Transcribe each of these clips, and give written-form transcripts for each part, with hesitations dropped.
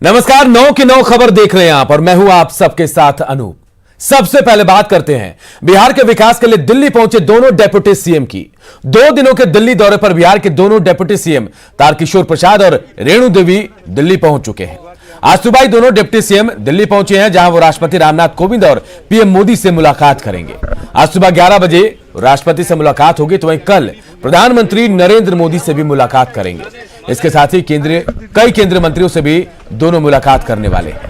नमस्कार, 9 की 9 खबर देख रहे हैं आप और मैं हूं आप सबके साथ अनूप। सबसे पहले बात करते हैं बिहार के विकास के लिए दिल्ली पहुंचे दोनों डेप्यूटी सीएम की। 2 दिनों के दिल्ली दौरे पर बिहार के दोनों डेप्यूटी सीएम तारकिशोर प्रसाद और रेणु देवी दिल्ली पहुंच चुके हैं। आज सुबह ही दोनों डिप्टी सीएम दिल्ली पहुंचे हैं, जहां वो राष्ट्रपति रामनाथ कोविंद और पीएम मोदी से मुलाकात करेंगे। आज सुबह 11 बजे राष्ट्रपति से मुलाकात होगी, तो वहीं कल प्रधानमंत्री नरेंद्र मोदी से भी मुलाकात करेंगे। इसके साथ ही कई केंद्रीय मंत्रियों से भी दोनों मुलाकात करने वाले हैं।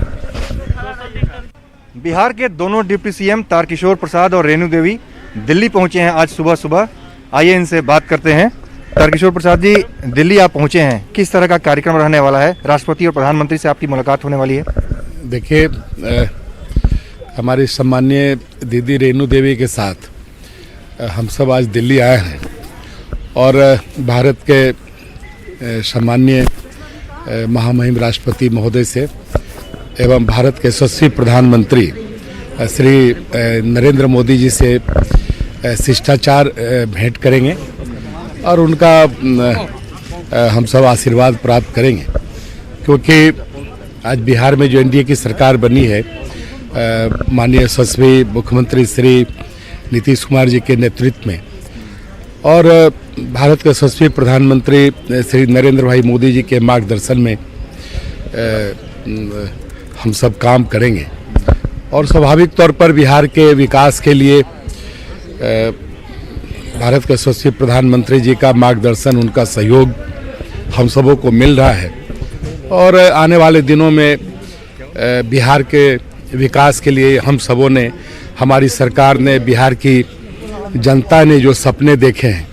बिहार के दोनों डिप्टी सीएम तारकिशोर प्रसाद और रेणु देवी दिल्ली पहुंचे हैं आज सुबह सुबह। आइए इनसे बात करते हैं। तारकिशोर प्रसाद जी, दिल्ली आप पहुंचे हैं, किस तरह का कार्यक्रम रहने वाला है? राष्ट्रपति और प्रधानमंत्री से आपकी मुलाकात होने वाली है। देखिए, हमारी सम्माननीय दीदी रेणु देवी के साथ हम सब आज दिल्ली आए हैं और भारत के सम्माननीय महामहिम राष्ट्रपति महोदय से एवं भारत के यशस्वी प्रधानमंत्री श्री नरेंद्र मोदी जी से शिष्टाचार भेंट करेंगे और उनका हम सब आशीर्वाद प्राप्त करेंगे, क्योंकि आज बिहार में जो एनडीए की सरकार बनी है, माननीय यशस्वी मुख्यमंत्री श्री नीतीश कुमार जी के नेतृत्व में और भारत के यशस्वी प्रधानमंत्री श्री नरेंद्र भाई मोदी जी के मार्गदर्शन में हम सब काम करेंगे और स्वाभाविक तौर पर बिहार के विकास के लिए भारत के यशस्वी प्रधानमंत्री जी का मार्गदर्शन, उनका सहयोग हम सबों को मिल रहा है और आने वाले दिनों में बिहार के विकास के लिए हम सबों ने, हमारी सरकार ने, बिहार की जनता ने जो सपने देखे हैं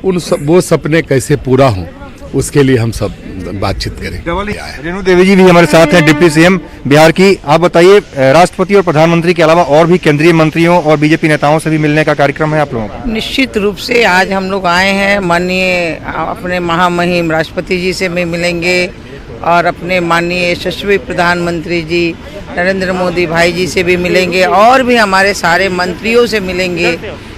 वो सपने कैसे पूरा हों, उसके लिए हम सब बातचीत करें। रेणु देवी जी भी हमारे साथ हैं, डिप्टी सीएम बिहार की। आप बताइए, राष्ट्रपति और प्रधानमंत्री के अलावा और भी केंद्रीय मंत्रियों और बीजेपी नेताओं से भी मिलने का कार्यक्रम है आप लोगों का? निश्चित रूप से आज हम लोग आए हैं, माननीय अपने महामहिम राष्ट्रपति जी से भी मिलेंगे और अपने माननीय यशस्वी प्रधानमंत्री जी नरेंद्र मोदी भाई जी से भी मिलेंगे और भी हमारे सारे मंत्रियों से मिलेंगे,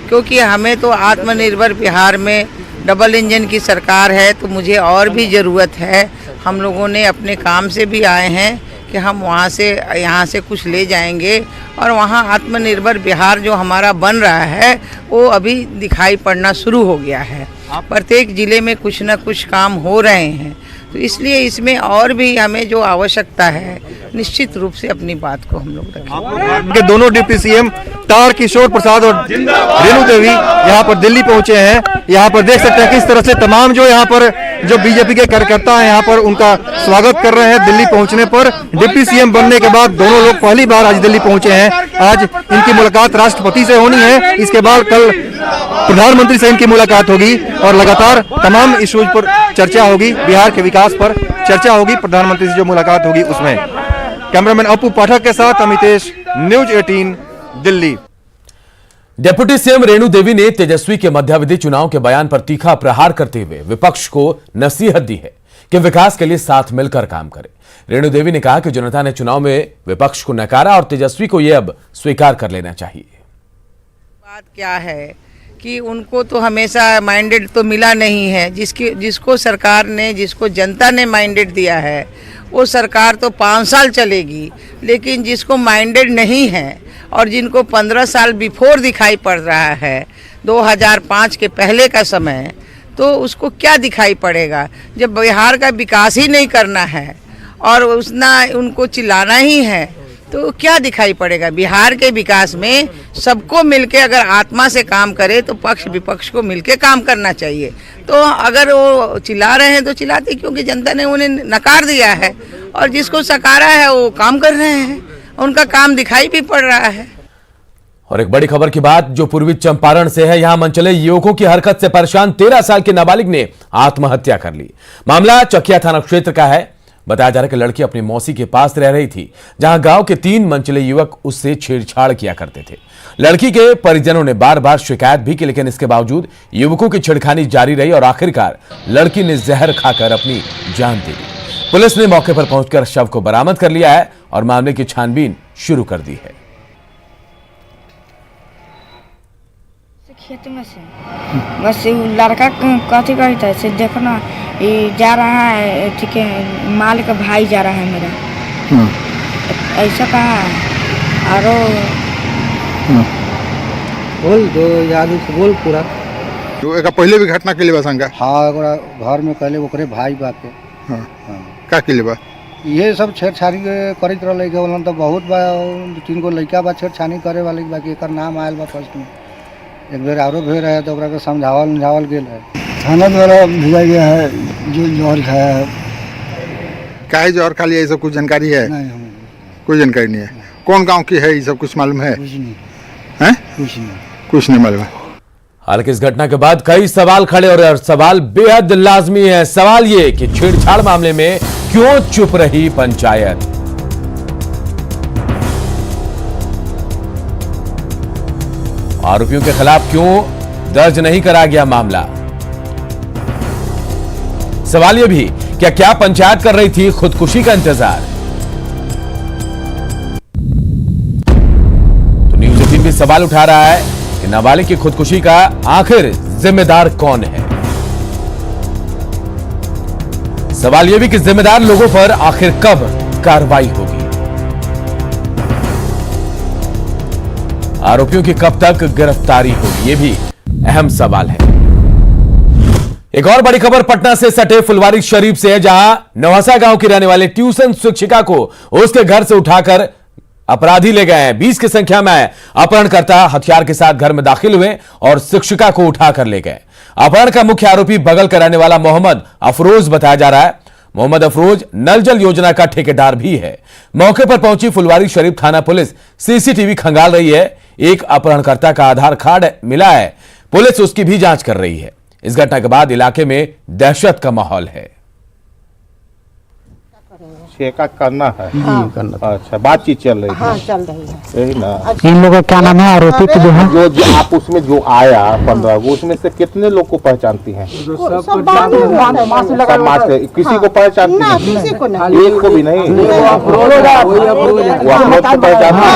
क्योंकि हमें तो आत्मनिर्भर बिहार में डबल इंजन की सरकार है, तो मुझे और भी ज़रूरत है। हम लोगों ने अपने काम से भी आए हैं कि हम वहाँ से यहाँ से कुछ ले जाएंगे और वहाँ आत्मनिर्भर बिहार जो हमारा बन रहा है वो अभी दिखाई पड़ना शुरू हो गया है। प्रत्येक ज़िले में कुछ न कुछ काम हो रहे हैं, तो इसलिए इसमें और भी हमें जो आवश्यकता है, निश्चित रूप से अपनी बात को हम लोग रखेंगे। दोनों डिप्टी सीएम तारकिशोर प्रसाद और रेणु देवी यहाँ पर दिल्ली पहुंचे हैं। यहाँ पर देख सकते हैं किस तरह से तमाम जो यहाँ पर जो बीजेपी के कार्यकर्ता हैं यहाँ पर उनका स्वागत कर रहे हैं। दिल्ली पहुंचने पर डिप्टी सीएम बनने के बाद दोनों लोग पहली बार आज दिल्ली पहुंचे हैं। आज इनकी मुलाकात राष्ट्रपति से होनी है, इसके बाद कल प्रधानमंत्री से इनकी मुलाकात होगी और लगातार तमाम इश्यूज पर चर्चा होगी, बिहार के विकास पर चर्चा होगी। प्रधानमंत्री से जो मुलाकात होगी उसमें। कैमरामैन अपू पाठक के साथ Amitesh, news 18 Delhi. Deputy CM Renu Devi ने तेजस्वी के मध्यावधि चुनाव के बयान पर तीखा प्रहार करते हुए विपक्ष को नसीहत दी है कि विकास के लिए साथ मिलकर काम करे। रेणु देवी ने कहा कि जनता ने चुनाव में विपक्ष को नकारा और तेजस्वी को यह अब स्वीकार कर लेना चाहिए। बात क्या है कि उनको तो हमेशा माइंडेड तो मिला नहीं है, जिसको सरकार ने, जिसको जनता ने माइंडेड दिया है वो सरकार तो 5 साल चलेगी, लेकिन जिसको माइंडेड नहीं है और जिनको 15 साल बिफोर दिखाई पड़ रहा है, 2005 के पहले का समय, तो उसको क्या दिखाई पड़ेगा? जब बिहार का विकास ही नहीं करना है और उनको चिल्लाना ही है, तो क्या दिखाई पड़ेगा? बिहार के विकास में सबको मिलके अगर आत्मा से काम करे तो पक्ष विपक्ष को मिलके काम करना चाहिए। तो अगर वो चिल्ला रहे हैं तो चिल्लाते, क्योंकि जनता ने उन्हें नकार दिया है और जिसको सकारा है वो काम कर रहे हैं, उनका काम दिखाई भी पड़ रहा है। और एक बड़ी खबर की बात जो पूर्वी चंपारण से है। यहां मनचले युवकों की हरकत से परेशान 13 साल के नाबालिग ने आत्महत्या कर ली। मामला चकिया थाना क्षेत्र का है। बताया जा रहा है कि लड़की अपनी मौसी के पास रह रही थी, जहां गांव के 3 मनचले युवक उससे छेड़छाड़ किया करते थे। लड़की के परिजनों ने बार बार शिकायत भी की, लेकिन इसके बावजूद युवकों की छेड़खानी जारी रही और आखिरकार लड़की ने जहर खाकर अपनी जान दे दी। पुलिस ने मौके पर पहुंचकर शव को बरामद कर लिया है और मामले की छानबीन शुरू कर दी है। खेत में से बस लड़का कथी कही था से देखो ना ये जा रहा है, ठीक है, माल का भाई जा रहा है मेरा, ऐसा कहा है। और बोल दो याद बोल पूरा तो एक पहले भी घटना के लिए बा संगा। हाँ घर में कहले ओकरे भाई बाके हाँ का के लिए बा ये सब छेड़छाड़ी करत रहे बोलन तो बहुत बा 2-3 गो लड़का बा छेड़छाड़ी करे वाले बाकी एक नाम आयल बा फर्स्ट में। एक बेर आरो भेज रहे तो ओकरा के समझावल गेल है, थाना द्वारा भेजा गया है जो जहर खाया है। काहे जहर खा लिया ये सब कुछ जानकारी है? नहीं हमें कोई जानकारी नहीं है। कौन गांव की है ये सब कुछ मालूम है? कुछ नहीं हैं? कुछ नहीं मालूम है। हालांकि इस घटना के बाद कई सवाल खड़े और सवाल बेहद लाजमी है। सवाल ये कि छेड़छाड़ मामले में क्यों चुप रही पंचायत? आरोपियों के खिलाफ क्यों दर्ज नहीं करा गया मामला? सवाल यह भी क्या पंचायत कर रही थी खुदकुशी का इंतजार? तो न्यूज़ 18 भी सवाल उठा रहा है कि नाबालिग की खुदकुशी का आखिर जिम्मेदार कौन है? सवाल यह भी कि जिम्मेदार लोगों पर आखिर कब कार्रवाई होगी? आरोपियों की कब तक गिरफ्तारी होगी? यह भी अहम सवाल है। एक और बड़ी खबर पटना से सटे फुलवारी शरीफ से है, जहां नवासा गांव की रहने वाले ट्यूशन शिक्षिका को उसके घर से उठाकर अपराधी ले गए हैं। 20 की संख्या में अपहरणकर्ता हथियार के साथ घर में दाखिल हुए और शिक्षिका को उठाकर ले गए। अपहरण का मुख्य आरोपी बगल का रहने वाला मोहम्मद अफरोज बताया जा रहा है। मोहम्मद अफरोज नल जल योजना का ठेकेदार भी है। मौके पर पहुंची फुलवारी शरीफ थाना पुलिस सीसीटीवी खंगाल रही है। एक अपहरणकर्ता का आधार कार्ड मिला है, पुलिस उसकी भी जांच कर रही है। इस घटना के बाद इलाके में दहशत का माहौल है। का करना है। हाँ। करना। अच्छा, बातचीत चल रही है। हाँ, चल रही है। यही ना। इन लोगों का क्या नाम है आरोपित जो है? जो आप उसमें जो आया 15 वो उसमें से कितने लोग को पहचानती हैं? सब माँ से किसी को पहचानती हैं? किसी को नहीं, एक को भी नहीं। वो अफरोज को पहचानती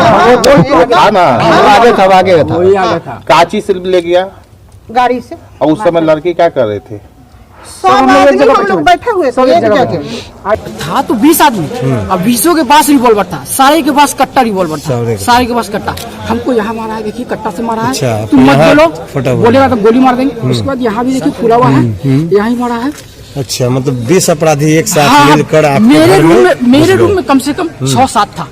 है। था ना, आगे था। काची से ले गया गाड़ी से। और उस समय लड़की क्या कर रहे थे? हम लोग बैठे हुए था तो 20 आदमी, अब 20 के पास रिवॉल्वर था, सारे के पास कट्टा रिवॉल्वर था, सारे के पास कट्टा। हमको यहाँ मारा है, देखिए कट्टा से मारा है। तुम मत बोलो, बोलेगा तो गोली मार देंगे। उसके बाद यहाँ भी देखिए खुला हुआ है, यहाँ ही मारा है। अच्छा, मतलब 20 अपराधी एक साथ मिलकर मेरे रूम में कम से कम 6-7 था।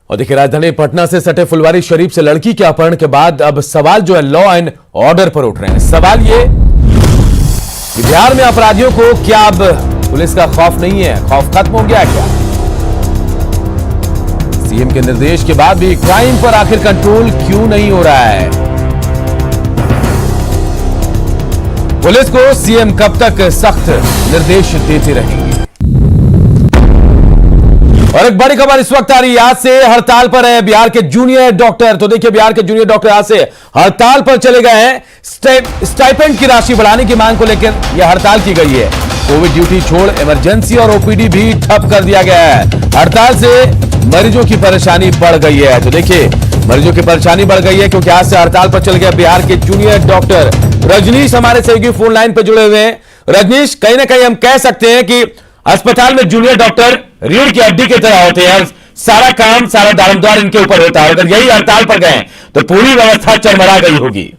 और देखिए, राजधानी पटना से सटे फुलवारी शरीफ से लड़की के अपहरण के बाद अब सवाल जो है लॉ एंड ऑर्डर पर उठ रहे हैं। सवाल ये बिहार में अपराधियों को क्या अब पुलिस का खौफ नहीं है? खौफ खत्म हो गया क्या? सीएम के निर्देश के बाद भी क्राइम पर आखिर कंट्रोल क्यों नहीं हो रहा है? पुलिस को सीएम कब तक सख्त निर्देश देते रहेंगे? और एक बड़ी खबर इस वक्त आ रही है, आज से हड़ताल पर है बिहार के जूनियर डॉक्टर। तो देखिए, बिहार के जूनियर डॉक्टर आज से हड़ताल पर चले गए हैं। स्टाइपेंड की राशि बढ़ाने की मांग को लेकर यह हड़ताल की गई है। कोविड ड्यूटी छोड़ इमरजेंसी और ओपीडी भी ठप कर दिया गया है। हड़ताल से मरीजों की परेशानी बढ़ गई है। तो देखिए, मरीजों की परेशानी बढ़ गई है क्योंकि आज से हड़ताल पर चल गया बिहार के जूनियर डॉक्टर। रजनीश हमारे सहयोगी फोन लाइन पर जुड़े हुए हैं। रजनीश, कहीं ना कहीं हम कह सकते हैं कि अस्पताल में जूनियर डॉक्टर रीढ़ की हड्डी की तरह होते हैं, सारा काम सारा दारोमदार इनके ऊपर होता है। अगर यही हड़ताल पर गए तो पूरी व्यवस्था चरमरा गई होगी।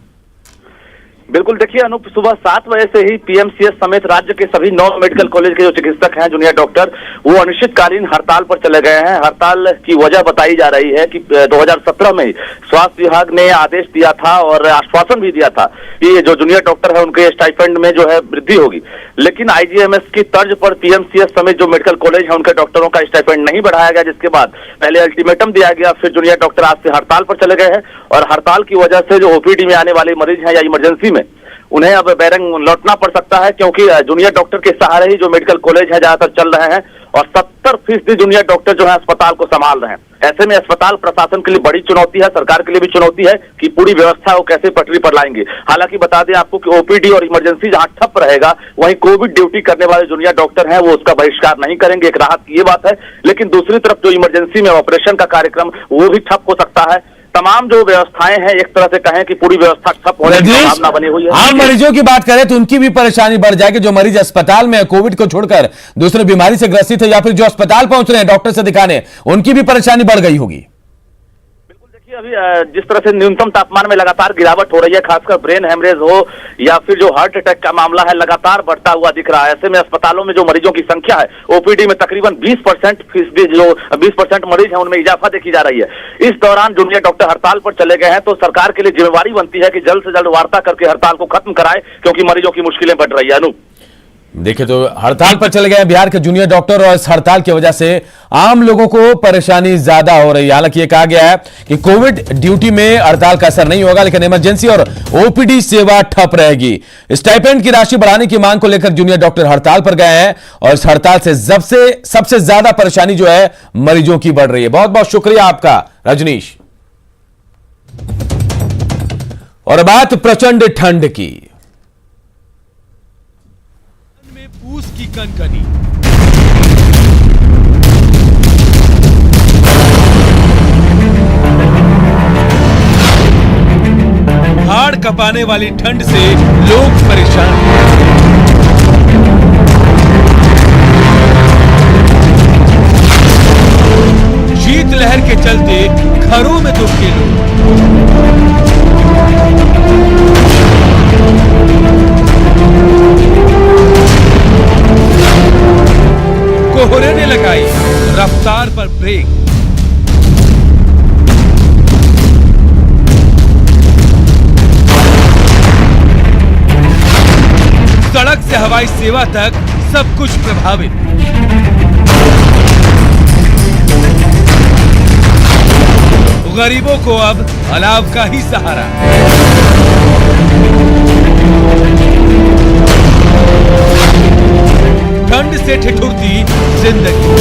बिल्कुल, देखिए अनूप, सुबह 7 बजे से ही पीएमसीएच समेत राज्य के सभी 9 मेडिकल कॉलेज के जो चिकित्सक हैं जूनियर डॉक्टर, वो अनिश्चितकालीन हड़ताल पर चले गए हैं। हड़ताल की वजह बताई जा रही है कि 2017 में स्वास्थ्य विभाग ने आदेश दिया था और आश्वासन भी दिया था कि जो जूनियर डॉक्टर है उनके स्टाइपेंड में जो है वृद्धि होगी, लेकिन आईजीएमएस की तर्ज पर पीएमसीएच समेत जो मेडिकल कॉलेज है उनके डॉक्टरों का स्टाइपेंड नहीं बढ़ाया गया, जिसके बाद पहले अल्टीमेटम दिया गया, फिर जूनियर डॉक्टर आज से हड़ताल पर चले गए हैं। और हड़ताल की वजह से जो ओपीडी में आने वाले मरीज हैं या इमरजेंसी में, उन्हें अब बैरंग लौटना पड़ सकता है, क्योंकि जूनियर डॉक्टर के सहारे ही जो मेडिकल कॉलेज है ज्यादातर चल रहे हैं और 70% जूनियर डॉक्टर जो है अस्पताल को संभाल रहे हैं। ऐसे में अस्पताल प्रशासन के लिए बड़ी चुनौती है, सरकार के लिए भी चुनौती है कि पूरी व्यवस्था वो कैसे पटरी पर लाएंगे। हालांकि बता दें आपको कि ओपीडी और इमरजेंसी जहां ठप रहेगा, वहीं कोविड ड्यूटी करने वाले जूनियर डॉक्टर हैं वो उसका बहिष्कार नहीं करेंगे, एक राहत की ये बात है। लेकिन दूसरी तरफ जो इमरजेंसी में ऑपरेशन का कार्यक्रम वो भी ठप हो सकता है, तमाम जो व्यवस्थाएं हैं एक तरह से कहें कि पूरी व्यवस्था ठप होने की संभावना बनी हुई है। आम मरीजों की बात करें तो उनकी भी परेशानी बढ़ जाएगी। जो मरीज अस्पताल में कोविड को छोड़कर दूसरी बीमारी से ग्रसित है या फिर जो अस्पताल पहुंच रहे हैं डॉक्टर से दिखाने, उनकी भी परेशानी बढ़ गई होगी। अभी जिस तरह से न्यूनतम तापमान में लगातार गिरावट हो रही है, खासकर ब्रेन हेमरेज हो या फिर जो हार्ट अटैक का मामला है लगातार बढ़ता हुआ दिख रहा है। ऐसे में अस्पतालों में जो मरीजों की संख्या है ओपीडी में तकरीबन 20% मरीज हैं उनमें इजाफा देखी जा रही है। इस दौरान जूनियर डॉक्टर हड़ताल पर चले गए हैं, तो सरकार के लिए जिम्मेवारी बनती है कि जल्द से जल्द वार्ता करके हड़ताल को खत्म कराए, क्योंकि मरीजों की मुश्किलें बढ़ रही है। अनु देखिए तो हड़ताल पर चले गए बिहार के जूनियर डॉक्टर और इस हड़ताल की वजह से आम लोगों को परेशानी ज्यादा हो रही है। हालांकि ये कहा गया है कि कोविड ड्यूटी में हड़ताल का असर नहीं होगा, लेकिन इमरजेंसी और ओपीडी सेवा ठप रहेगी। स्टाइपेंड की राशि बढ़ाने की मांग को लेकर जूनियर डॉक्टर हड़ताल पर गए हैं और इस हड़ताल से सबसे ज्यादा परेशानी जो है मरीजों की बढ़ रही है। बहुत बहुत शुक्रिया आपका रजनीश। और बात प्रचंड ठंड की। पूस की कनकनी, हाड़ कपाने वाली ठंड से लोग परेशान। शीतलहर के चलते घरों में दुबके लोग। कोहरे ने लगाई रफ्तार पर ब्रेक। सड़क से हवाई सेवा तक सब कुछ प्रभावित। गरीबों को अब अलाव का ही सहारा। ठंड से ठिठुरती जिंदगी।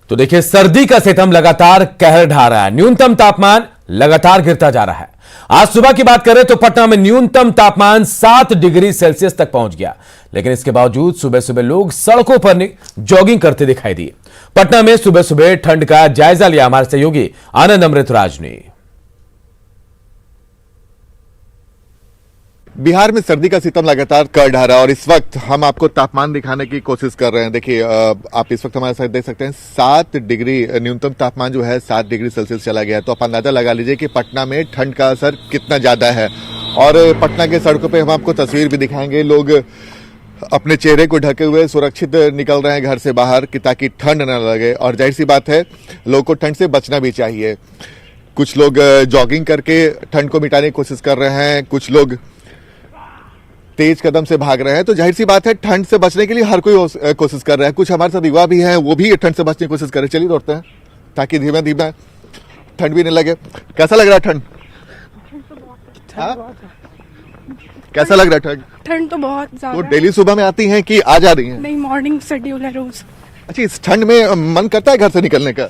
तो देखिए सर्दी का सितम लगातार कहर ढा रहा है। न्यूनतम तापमान लगातार गिरता जा रहा है। आज सुबह की बात करें तो पटना में न्यूनतम तापमान 7 डिग्री सेल्सियस तक पहुंच गया, लेकिन इसके बावजूद सुबह सुबह लोग सड़कों पर जॉगिंग करते दिखाई दिए। पटना में सुबह सुबह ठंड का जायजा लिया हमारे सहयोगी आनंद अमृतराज ने। बिहार में सर्दी का सितम लगातार कर ढा रहा है और इस वक्त हम आपको तापमान दिखाने की कोशिश कर रहे हैं। देखिए आप इस वक्त हमारे साथ देख सकते हैं 7 डिग्री न्यूनतम तापमान जो है 7 डिग्री सेल्सियस चला गया है। तो आप अंदाजा लगा लीजिए कि पटना में ठंड का असर कितना ज्यादा है। और पटना के सड़कों पे हम आपको तस्वीर भी दिखाएंगे। लोग अपने चेहरे को ढके हुए सुरक्षित निकल रहे हैं घर से बाहर कि ताकि ठंड न लगे। और जाहिर सी बात है लोगों को ठंड से बचना भी चाहिए। कुछ लोग जॉगिंग करके ठंड को मिटाने की कोशिश कर रहे हैं, कुछ लोग तेज कदम से भाग रहे हैं। तो जाहिर सी बात है ठंड से बचने के लिए हर कोई कोशिश कर रहा है। कुछ हमारे साथ युवा भी हैं, वो भी ठंड से बचने की कोशिश कर रहे हैं। चलिए दौड़ते हैं ताकि धीमे धीमे ठंड भी नहीं लगे। कैसा लग रहा है ठंड? कैसा लग रहा है ठंड? ठंड तो बहुत ज्यादा। तो डेली सुबह में आती हैं कि आज आ रही हैं? नहीं, मॉर्निंग शेड्यूल है रोज। अच्छा, इस ठंड में मन करता है घर से निकलने का?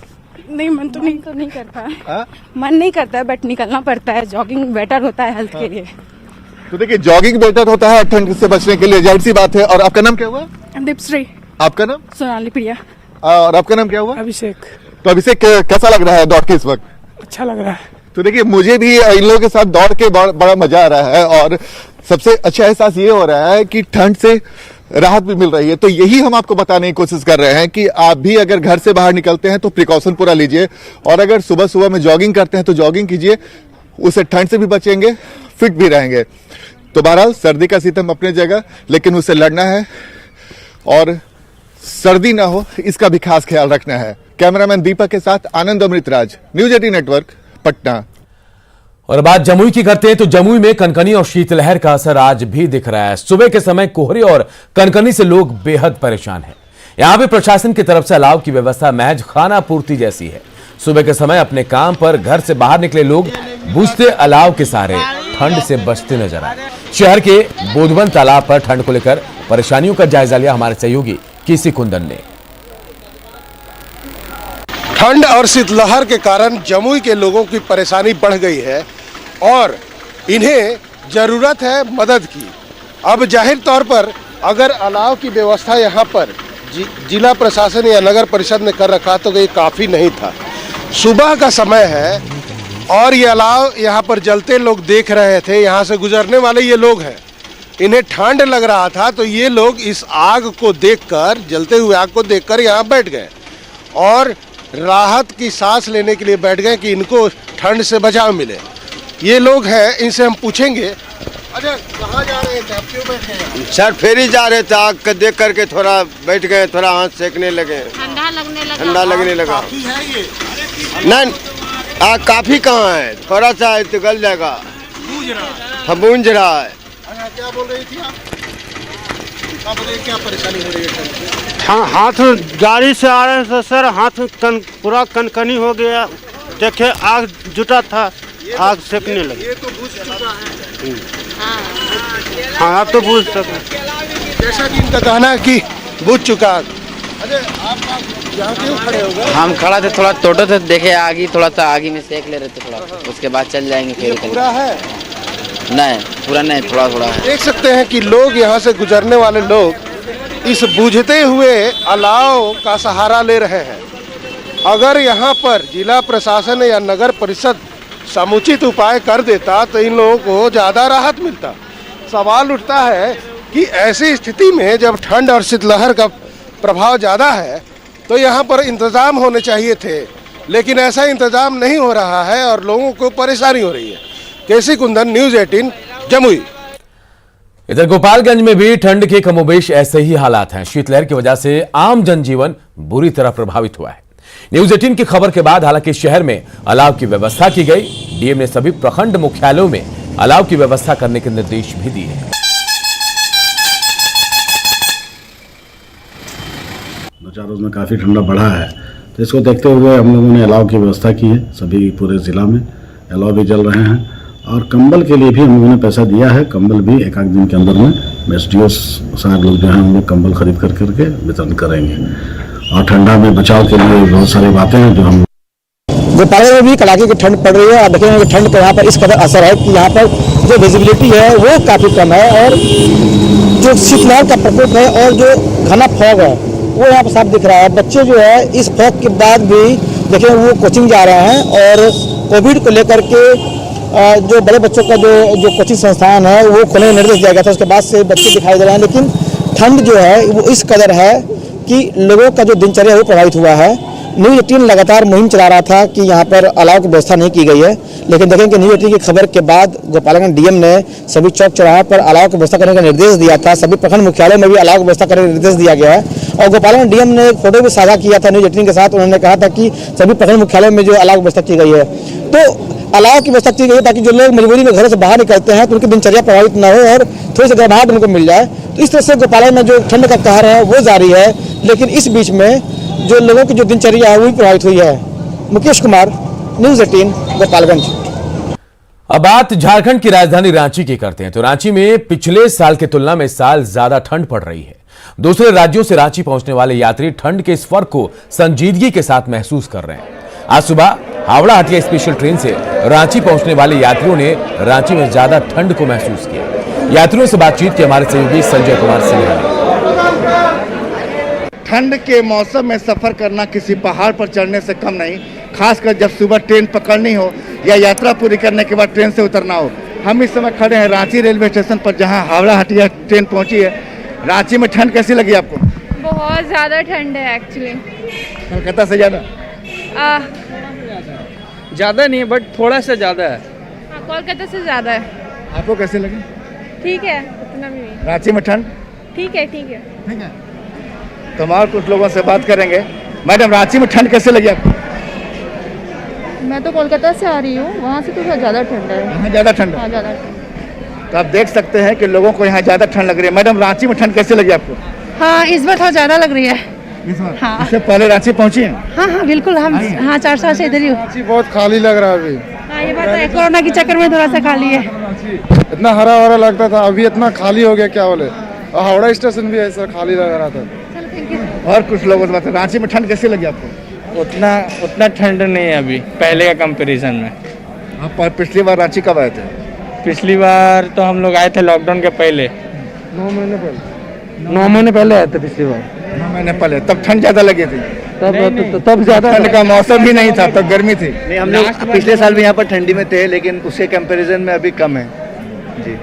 नहीं, मन तो नहीं करता है। मन नहीं करता है, बट निकलना पड़ता है। जॉगिंग बेटर होता है हेल्थ के लिए। तो देखिए जॉगिंग बेटर होता है ठंड से बचने के लिए, जाहिर सी बात है। और आपका नाम क्या हुआ? दीपश्री। आपका नाम? सोनाली प्रिया। और आपका नाम क्या हुआ? अभिषेक। तो अभिषेक कैसा लग रहा है दौड़ के इस वक्त? अच्छा लग रहा है। तो देखिए मुझे भी इन लोगों के साथ दौड़ के बड़ा मजा आ रहा है और सबसे अच्छा एहसास ये हो रहा है कि ठंड से राहत भी मिल रही है। तो यही हम आपको बताने की कोशिश कर रहे हैं कि आप भी अगर घर से बाहर निकलते हैं तो प्रिकॉशन पूरा लीजिए और अगर सुबह सुबह में जॉगिंग करते हैं तो जॉगिंग कीजिए, उससे ठंड से भी बचेंगे, फिट भी रहेंगे। तो बहरहाल सर्दी का सितम अपनी जगह, लेकिन उससे लड़ना है और सर्दी ना हो इसका भी खास ख्याल रखना है। कैमरामैन दीपक के साथ आनंद अमृतराज, न्यूज 18 नेटवर्क, पटना। और बात जमुई की करते हैं तो जमुई में कनकनी और शीतलहर का असर आज भी दिख रहा है। सुबह के समय कोहरे और कनकनी से लोग बेहद परेशान हैं। यहां भी प्रशासन की तरफ से अलाव की व्यवस्था महज खाना पूर्ति जैसी है। सुबह के समय अपने काम पर घर से बाहर निकले लोग बुझते अलाव के सहारे ठंड से बचते नजर आए। शहर के बोधवन तालाब पर ठंड को लेकर परेशानियों का जायजा लिया हमारे सहयोगी केसी कुंदन ने। ठंड और शीतलहर के कारण जमुई के लोगों की परेशानी बढ़ गई है और इन्हें जरूरत है मदद की। अब जाहिर तौर पर अगर अलाव की व्यवस्था यहाँ पर जिला प्रशासन या नगर परिषद ने कर रखा तो ये काफ़ी नहीं था, सुबह का समय है और ये अलाव यहाँ पर जलते लोग देख रहे थे। यहाँ से गुजरने वाले ये लोग हैं, इन्हें ठंड लग रहा था तो ये लोग इस आग को देखकर, जलते हुए आग को देखकर यहाँ बैठ गए और राहत की सांस लेने के लिए बैठ गए कि इनको ठंड से बचाव मिले। ये लोग हैं, इनसे हम पूछेंगे। अच्छा, कहाँ जा रहे थे आप, क्यों बैठ गए? सर फेरी जा रहे थे, आग को देख करके थोड़ा बैठ गए, थोड़ा हाथ सेकने लगे, ठंडा लगने लगा। काफी है ये? नहीं, आग काफी कहाँ है, थोड़ा सा है तो गल जाएगा। बूंझ रहा है। अच्छा, क्या बोल रही थी आप बताइए, क्या परेशानी हो रही है ठंड से? हाँ, हाथ गाड़ी से आ रहे थे सर, हाथ पूरा कनकनी हो गया। देखे आग जुटा था, आग सेकने लगे। ये तो बुझ चुका है। हाँ, आप तो बुझ सके। जैसा कि इनका कहना है कि बुझ चुका। अरे आप यहाँ क्यों खड़े हो गए? हम खड़ा थे, थोड़ा टोटो थे, देखे आगी, थोड़ा सा आगी में सेक ले रहे थे थोड़ा, उसके बाद चल जाएंगे फिर। पूरा है? नहीं, पूरा नहीं, थोड़ा थोड़ा है। देख सकते हैं कि लोग यहाँ से गुजरने वाले लोग इस बुझते हुए अलाव का सहारा ले रहे हैं। अगर यहाँ पर जिला प्रशासन या नगर परिषद समुचित उपाय कर देता तो इन लोगों को ज़्यादा राहत मिलता। सवाल उठता है कि ऐसी स्थिति में जब ठंड और शीतलहर का प्रभाव ज़्यादा है तो यहाँ पर इंतज़ाम होने चाहिए थे, लेकिन ऐसा इंतज़ाम नहीं हो रहा है और लोगों को परेशानी हो रही है। केसी कुंदन, न्यूज़ 18, जमुई। इधर गोपालगंज में भी ठंड के कमोबेश ऐसे ही हालात हैं। शीतलहर की वजह से आम जनजीवन बुरी तरह प्रभावित हुआ है। न्यूज़ 18 की खबर के बाद हालांकि शहर में अलाव की व्यवस्था की गई। डीएम ने सभी प्रखंड मुख्यालयों में अलाव की व्यवस्था करने के निर्देश भी दिए हैं। 2-4 रोज में काफ़ी ठंडा बढ़ा है, तो इसको देखते हुए हम लोगों ने अलाव की व्यवस्था की है। सभी पूरे ज़िला में अलाव भी जल रहे हैं और कंबल के लिए भी हम लोगों ने पैसा दिया है। कंबल भी एक आध दिन के अंदर में एसडीओ साहब लोग जो हैं हम लोग कंबल खरीद करके वितरण करेंगे। और ठंडा में बचाव के लिए बहुत सारी बातें हैं जो हम गोपालगंज में भी कड़ाके की ठंड पड़ रही है। आप देखेंगे कि ठंड का यहाँ पर इस कदर असर है कि यहाँ पर जो विजिबिलिटी है वो काफ़ी कम है और जो शीतलहर का प्रकोप है और जो घना फॉग है वो यहाँ पर साफ दिख रहा है। बच्चे जो है इस फॉग के बाद भी देखें वो कोचिंग जा रहे हैं और कोविड को लेकर के जो बड़े बच्चों का जो कोचिंग संस्थान है वो खोलने का निर्देश दिया गया था, उसके बाद से बच्चे दिखाई दे रहे हैं। लेकिन ठंड जो है वो इस कदर है कि लोगों का जो दिनचर्या है वो प्रभावित हुआ है। न्यूज़ 18 लगातार मुहिम चला रहा था कि यहाँ पर अलाव की व्यवस्था नहीं की गई है, लेकिन देखें कि न्यूज़ 18 की खबर के बाद गोपालगंज डीएम ने सभी चौक चौराहे पर अलाव की व्यवस्था करने का निर्देश दिया था। सभी प्रखंड मुख्यालयों में भी अलाव की व्यवस्था करने का निर्देश दिया गया है और गोपालगंज डीएम ने एक फोटो भी साझा किया था न्यूज़ 18 के साथ। उन्होंने कहा था कि सभी प्रखंड मुख्यालयों में जो अलाव की व्यवस्था की गई है, तो अलाव की व्यवस्था की गई है ताकि जो लोग मजबूरी में घरों से बाहर निकलते हैं तो उनकी दिनचर्या प्रभावित न हो और थोड़ी सी गर्माहट उनको मिल जाए। तो इस तरह से गोपालगंज में जो ठंड का कहर है वो जारी है, लेकिन इस बीच में जो लोगों की जो दिनचर्या है वो भी प्रभावित हुई है। मुकेश कुमार, न्यूज़ 18, गोपालगंज। अब बात झारखंड की राजधानी रांची की करते हैं। तो रांची में पिछले साल की तुलना में इस साल ज्यादा ठंड पड़ रही है। दूसरे राज्यों से रांची पहुंचने वाले यात्री ठंड के इस फर्क को संजीदगी के साथ महसूस कर रहे हैं। आज सुबह हावड़ा हटिया स्पेशल ट्रेन से रांची पहुंचने वाले यात्रियों ने रांची में ज्यादा ठंड को महसूस किया। यात्रियों से बातचीत की हमारे सहयोगी संजय कुमार सिन्हा ने। ठंड के मौसम में सफर करना किसी पहाड़ पर चढ़ने से कम नहीं, खासकर जब सुबह ट्रेन पकड़नी हो या यात्रा पूरी करने के बाद ट्रेन से उतरना हो। हम इस समय खड़े हैं रांची रेलवे स्टेशन पर, जहां हावड़ा हटिया ट्रेन पहुंची है। रांची में ठंड कैसी लगी आपको? बहुत ज़्यादा ठंड है एक्चुअली। कलकत्ता से ज़्यादा? ज़्यादा नहीं है बट थोड़ा सा ज़्यादा है। हाँ, कोलकाता से ज़्यादा है। आपको कैसी लगी? ठीक है, उतना भी नहीं। रांची में ठंड ठीक है, ठीक है, ठीक है। तो हम और कुछ लोगों से बात करेंगे। मैडम, रांची में ठंड कैसे लगी आपको? मैं तो कोलकाता से आ रही हूँ, वहाँ से तो ज़्यादा ठंड है। यहाँ ज़्यादा ठंड है? हाँ, ज़्यादा ठंड। तो आप देख सकते हैं कि लोगों को यहाँ ज़्यादा ठंड लग रही है। मैडम, रांची में ठंड कैसे लगी आपको? हाँ, इस बार थोड़ा ज़्यादा लग रही है। इस बार? हाँ। इससे पहले रांची पहुँची हैं? हाँ हाँ बिल्कुल, हम हाँ 4 साल से इधर ही हूँ। रांची बहुत खाली लग रहा है अभी। हाँ, ये बात है, कोरोना के चक्कर में थोड़ा सा खाली है। इतना हरा भरा लगता था, अभी इतना खाली हो गया, क्या बोले। और हावड़ा स्टेशन भी ऐसा खाली लग रहा था। और कुछ लोगों से बात है। रांची में ठंड कैसी लगी आपको? उतना ठंड नहीं है अभी पहले का कंपैरिजन में। आप पिछली बार रांची कब आए थे? पिछली बार तो हम लोग आए थे लॉकडाउन के पहले। 9 महीने पहले? 9 महीने पहले आए थे पिछली बार। 9 महीने पहले, तब ठंड ज़्यादा लगी थी? तब ज्यादा ठंड का मौसम भी नहीं था, तब गर्मी थी। नहीं, हम लोग पिछले साल भी यहाँ पर ठंडी में थे, लेकिन उसके कंपैरिजन में अभी कम है जी।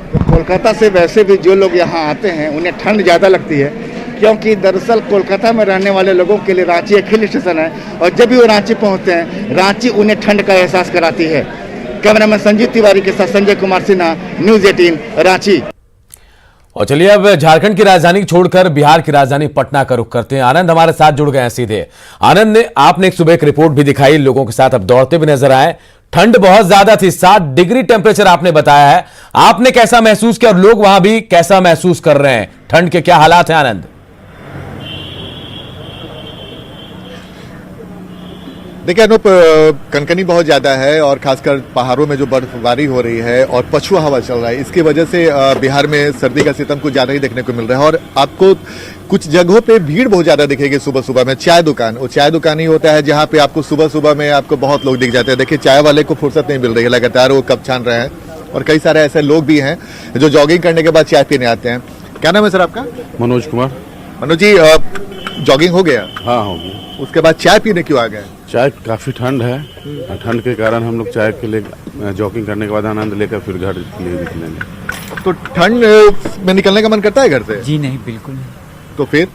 तो कोलकाता से वैसे भी जो लोग यहाँ आते हैं उन्हें ठंड ज़्यादा लगती है, क्योंकि दरअसल कोलकाता में रहने वाले लोगों के लिए रांची एक हिल स्टेशन है, और जब भी वो रांची पहुँचते हैं, रांची उन्हें ठंड का एहसास कराती है। कैमरामैन संजीव तिवारी के साथ संजय कुमार सिन्हा, न्यूज़ 18 रांची। और चलिए अब झारखंड की राजधानी छोड़कर बिहार की राजधानी पटना का रुख करते हैं। आनंद हमारे साथ जुड़ गए हैं सीधे। आनंद ने आपने एक सुबह एक रिपोर्ट भी दिखाई, लोगों के साथ अब दौड़ते भी नजर आए। ठंड बहुत ज्यादा थी, 7 डिग्री टेम्परेचर आपने बताया है। आपने कैसा महसूस किया और लोग वहां भी कैसा महसूस कर रहे हैं? ठंड के क्या हालात हैं आनंद? देखिए अनूप, कनकनी बहुत ज़्यादा है और खासकर पहाड़ों में जो बर्फबारी हो रही है और पछुआ हवा चल रहा है, इसकी वजह से बिहार में सर्दी का सितम कुछ ज़्यादा ही देखने को मिल रहा है। और आपको कुछ जगहों पे भीड़ बहुत ज़्यादा दिखेगी सुबह सुबह में। चाय दुकान, वो चाय दुकान ही होता है जहाँ पे आपको सुबह सुबह में आपको बहुत लोग दिख जाते हैं। देखिए चाय वाले को फुर्सत नहीं मिल रही है, लगातार वो कप छान रहे हैं। और कई सारे ऐसे लोग भी हैं जो जॉगिंग करने के बाद चाय पीने आते हैं। क्या नाम है सर आपका? मनोज कुमार। मनोज जी, जॉगिंग हो गया? हाँ हो गया। उसके बाद चाय पीने क्यों आ गए? चाय काफ़ी ठंड है, ठंड के कारण हम लोग चाय के लिए जॉगिंग करने के बाद आनंद लेकर फिर घर के लिए निकलेंगे। तो ठंड में निकलने का मन करता है घर से? जी नहीं, बिल्कुल नहीं। तो फिर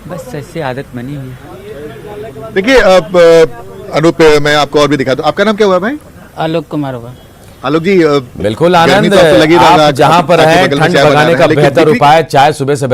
बस ऐसे आदत बनी हुई है। देखिए अनूप, मैं आपको और भी दिखा दूं। आपका नाम क्या हुआ भाई? आलोक कुमार होगा। आलोक जी, बिल्कुल आनंद, आप जहां पर हैं ठंड भगाने का बेहतर उपाय चाय सुबह से